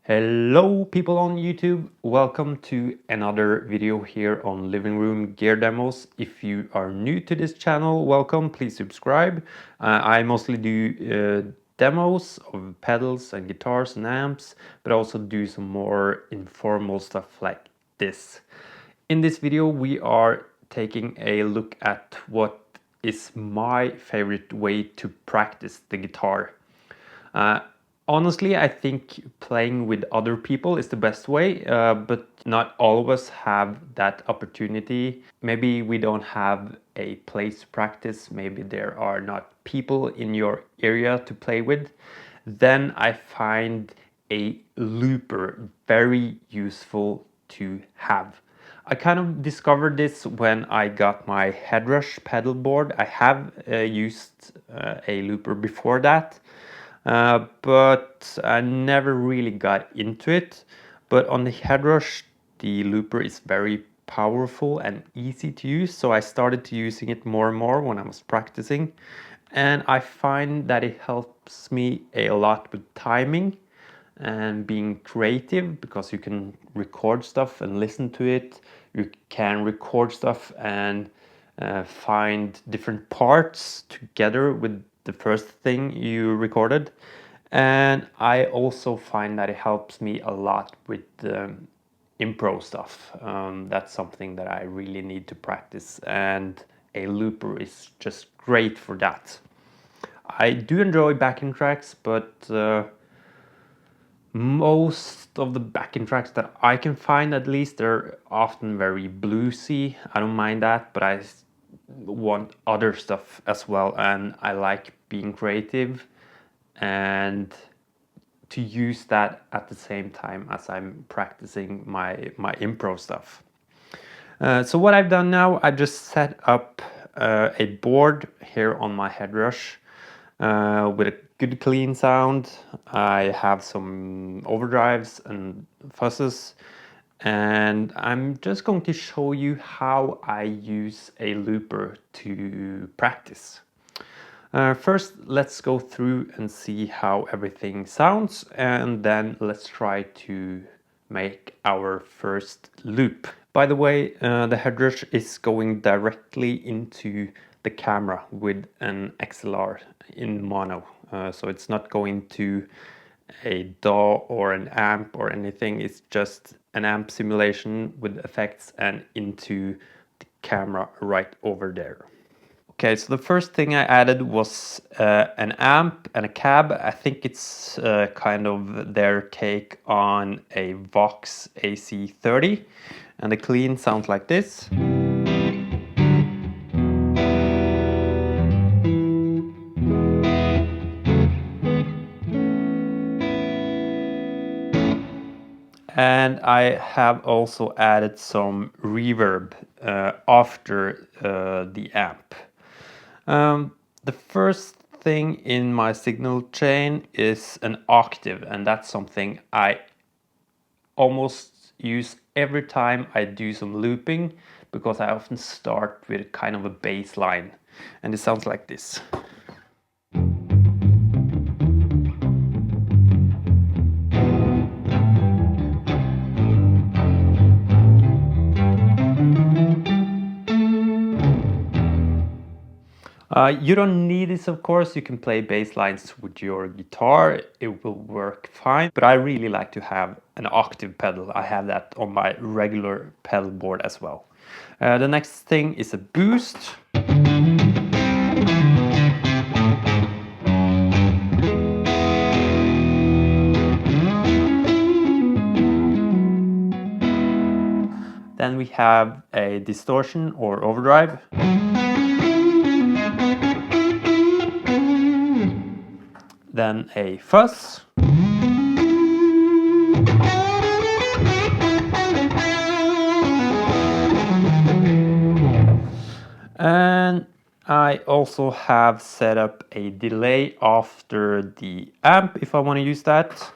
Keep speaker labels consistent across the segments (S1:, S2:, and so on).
S1: Hello people on YouTube, welcome to another video here on Living Room Gear Demos. If you are new to this channel, welcome, please subscribe. I mostly do demos of pedals and guitars and amps, but also do some more informal stuff like this. In this video we are taking a look at what is my favorite way to practice the guitar. Honestly, I think playing with other people is the best way, but not all of us have that opportunity. Maybe we don't have a place to practice, maybe there are not people in your area to play with. Then I find a looper very useful to have. I kind of discovered this when I got my Headrush pedal board. I have used a looper before that. But I never really got into it. But on the Headrush, the looper is very powerful and easy to use, so I started to using it more and more when I was practicing, and I find that it helps me a lot with timing and being creative, because you can record stuff and listen to it. You can record stuff and find different parts together with the first thing you recorded. And I also find that it helps me a lot with improv stuff. That's something that I really need to practice, and a looper is just great for that. I do enjoy backing tracks, but most of the backing tracks that I can find, at least, they're often very bluesy. I don't mind that, but I want other stuff as well, and I like being creative and to use that at the same time as I'm practicing my improv stuff. So what I've done now, I just set up a board here on my Headrush with a good clean sound. I have some overdrives and fuzzes, and I'm just going to show you how I use a looper to practice. First, let's go through and see how everything sounds, and then let's try to make our first loop. By the way, the Headrush is going directly into the camera with an XLR in mono, so it's not going to a DAW or an amp or anything. It's just an amp simulation with effects and into the camera right over there. Okay, so the first thing I added was an amp and a cab. I think it's kind of their take on a Vox AC30, and the clean sounds like this. And I have also added some reverb after the amp. The first thing in my signal chain is an octave, and that's something I almost use every time I do some looping, because I often start with kind of a bass line, and it sounds like this. You don't need this, of course. You can play bass lines with your guitar, it will work fine, but I really like to have an octave pedal. I have that on my regular pedal board as well. The next thing is a boost. Then we have a distortion or overdrive. Then a fuzz. And I also have set up a delay after the amp if I want to use that.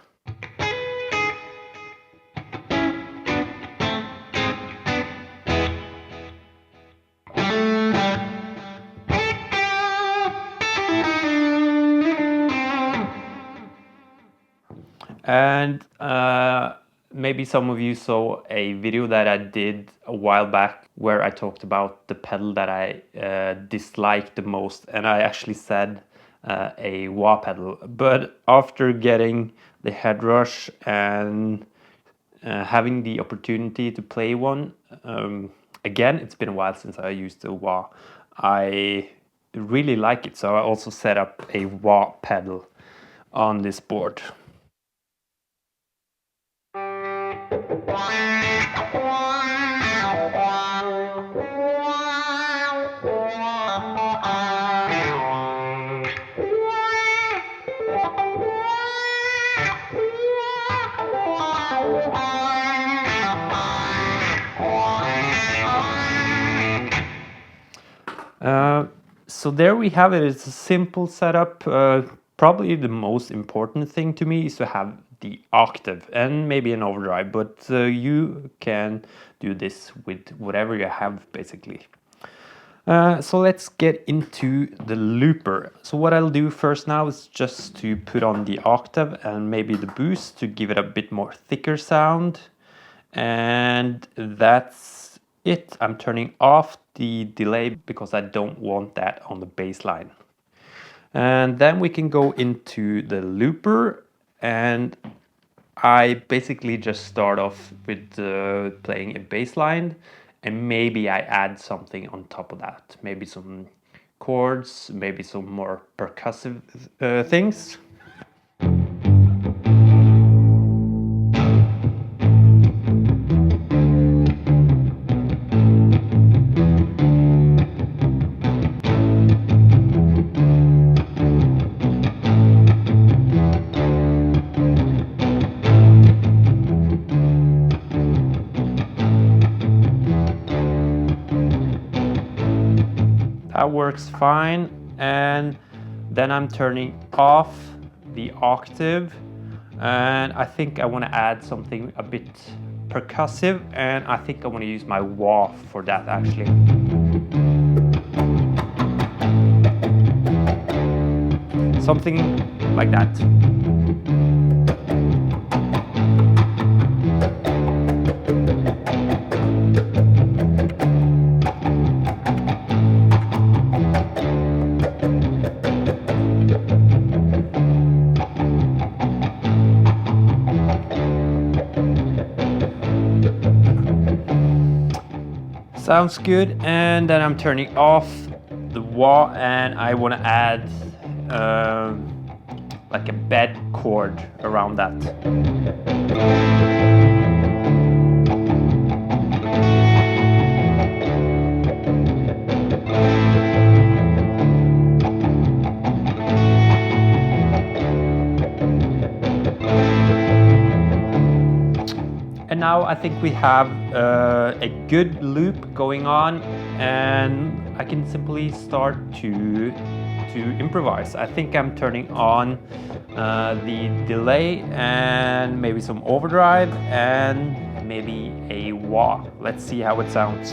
S1: And maybe some of you saw a video that I did a while back where I talked about the pedal that I disliked the most, and I actually said a wah pedal. But after getting the head rush and having the opportunity to play one, again, it's been a while since I used a wah, I really like it. So I also set up a wah pedal on this board. So there we have it. It's a simple setup. Probably the most important thing to me is to have the octave and maybe an overdrive, but you can do this with whatever you have basically. So let's get into the looper. So what I'll do first now is just to put on the octave and maybe the boost to give it a bit more thicker sound. And that's it. I'm turning off the delay because I don't want that on the bass line. And then we can go into the looper, and I basically just start off with playing a bass line, and maybe I add something on top of that. Maybe some chords, maybe some more percussive things. That works fine, and then I'm turning off the octave, and I think I want to add something a bit percussive, and I think I want to use my wah for that actually. Something like that. Sounds good, and then I'm turning off the wah, and I want to add like a bed chord around that. And now I think we have a good loop going on, and I can simply start to improvise. I think I'm turning on the delay and maybe some overdrive and maybe a wah. Let's see how it sounds.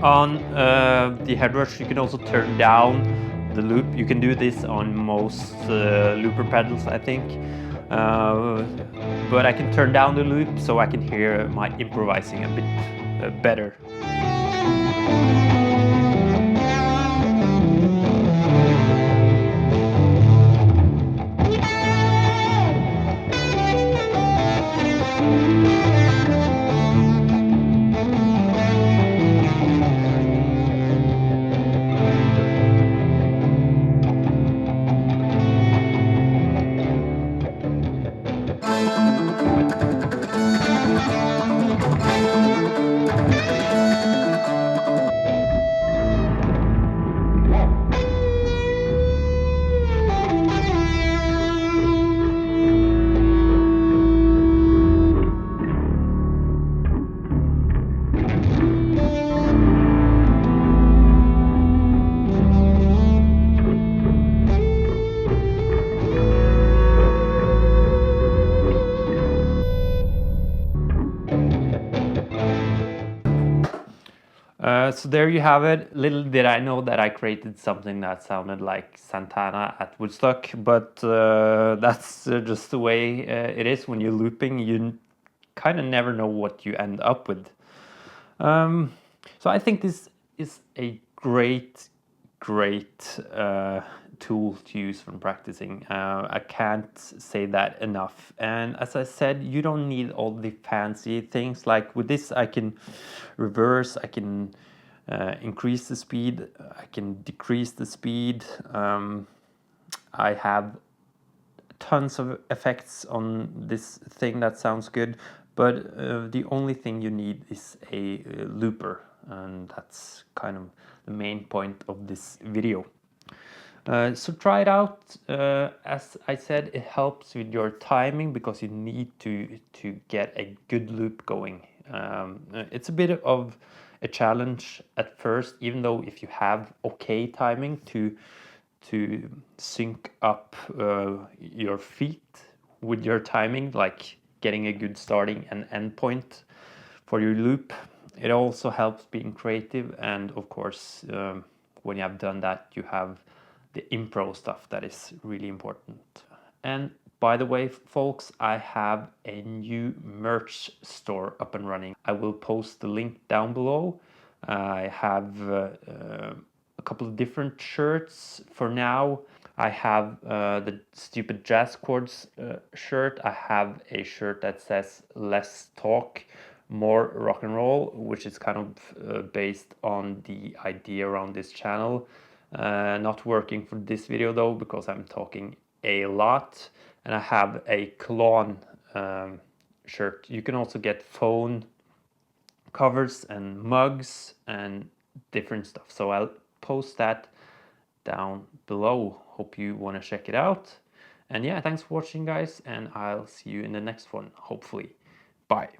S1: On the head rush, you can also turn down the loop. You can do this on most looper pedals, I think. But I can turn down the loop so I can hear my improvising a bit better. So there you have it. Little did I know that I created something that sounded like Santana at Woodstock, but that's just the way it is when you're looping. You kind of never know what you end up with. So I think this is a great tool to use when practicing. I can't say that enough. And as I said, you don't need all the fancy things. Like with this, I can reverse, I can increase the speed, I can decrease the speed. I have tons of effects on this thing that sounds good, but the only thing you need is a looper, and that's kind of the main point of this video. So try it out. As I said, it helps with your timing because you need to get a good loop going. It's a bit of a challenge at first, even though if you have okay timing to sync up your feet with your timing, like getting a good starting and end point for your loop. It also helps being creative, and of course, when you have done that, you have the impro stuff that is really important. And by the way, folks, I have a new merch store up and running. I will post the link down below. I have a couple of different shirts for now. I have the stupid jazz chords shirt. I have a shirt that says less talk, more rock and roll, which is kind of based on the idea around this channel. Not working for this video though, because I'm talking a lot. And I have a Cologne shirt. You can also get phone covers and mugs and different stuff. So I'll post that down below. Hope you want to check it out. And yeah, thanks for watching, guys, and I'll see you in the next one, hopefully. Bye.